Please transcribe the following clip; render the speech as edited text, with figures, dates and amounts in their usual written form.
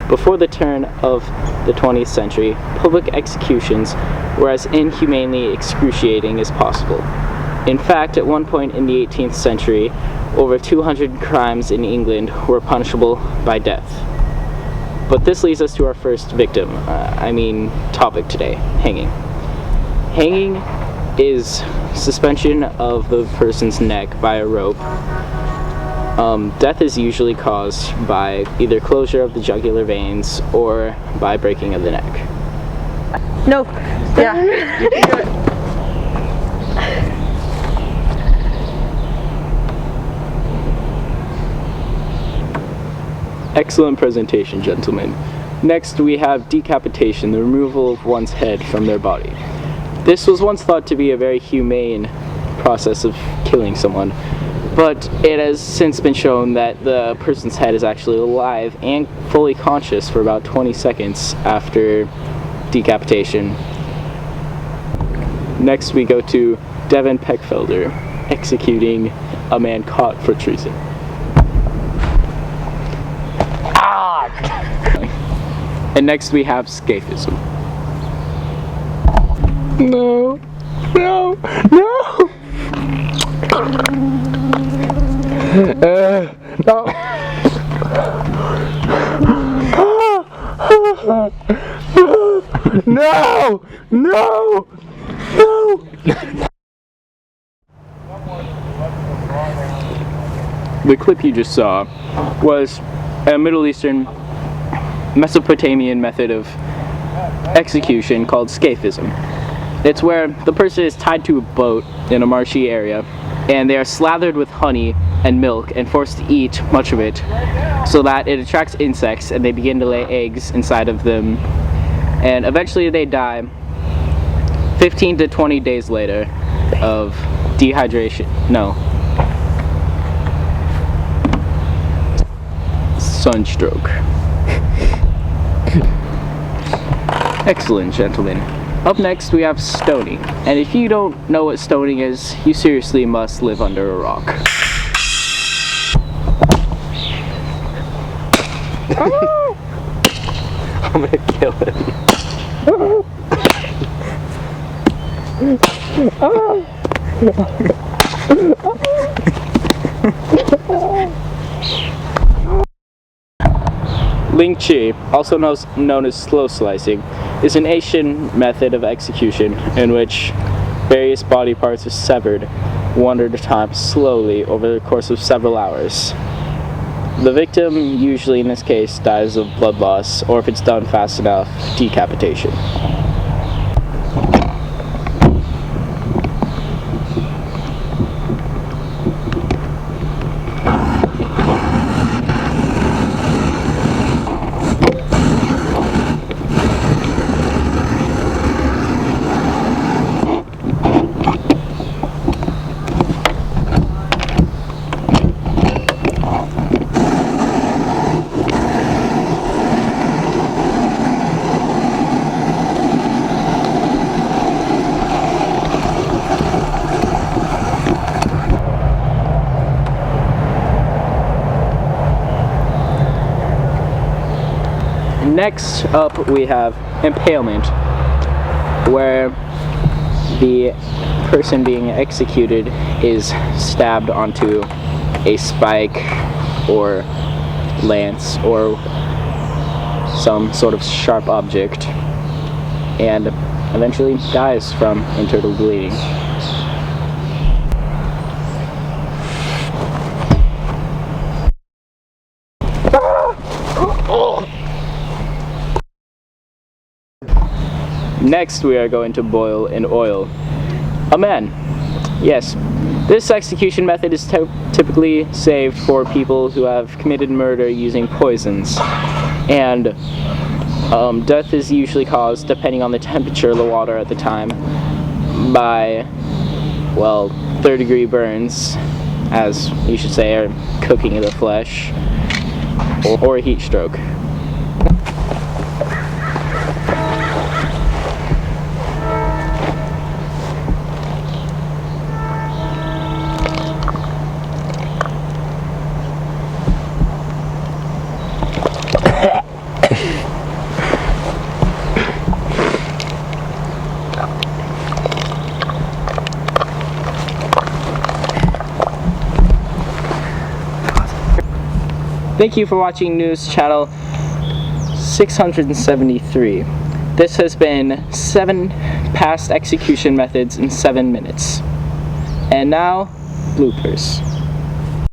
Before the turn of the 20th century, public executions were as inhumanely excruciating as possible. In fact, at one point in the 18th century, over 200 crimes in England were punishable by death. But this leads us to our first victim, topic today, hanging. Hanging is suspension of the person's neck by a rope. Death is usually caused by either closure of the jugular veins or by breaking of the neck. No. Yeah. Excellent presentation, gentlemen. Next, we have decapitation, the removal of one's head from their body. This was once thought to be a very humane process of killing someone, but it has since been shown that the person's head is actually alive and fully conscious for about 20 seconds after decapitation. Next, we go to Devin Peckfelder, executing a man caught for treason. And next we have scaphism. No. No. No. No. No. No. No. The clip you just saw was a Middle Eastern Mesopotamian method of execution called scaphism. It's where the person is tied to a boat in a marshy area and they are slathered with honey and milk and forced to eat much of it so that it attracts insects and they begin to lay eggs inside of them, and eventually they die 15 to 20 days later of dehydration. No. Sunstroke. Excellent, gentlemen. Up next we have stoning, and if you don't know what stoning is, you seriously must live under a rock. I'm gonna kill him. Ling Chi, also known as slow slicing, is an Asian method of execution in which various body parts are severed one at a time slowly over the course of several hours. The victim, usually in this case, dies of blood loss, or if it's done fast enough, decapitation. Next up we have impalement, where the person being executed is stabbed onto a spike or lance or some sort of sharp object and eventually dies from internal bleeding. Next we are going to boil in oil a man. Yes, this execution method is typically saved for people who have committed murder using poisons, and death is usually caused, depending on the temperature of the water at the time, by, well, third-degree burns, as you should say, or cooking of the flesh, or a heat stroke. Thank you for watching News Channel 673. This has been 7 past execution methods in 7 minutes. And now, bloopers.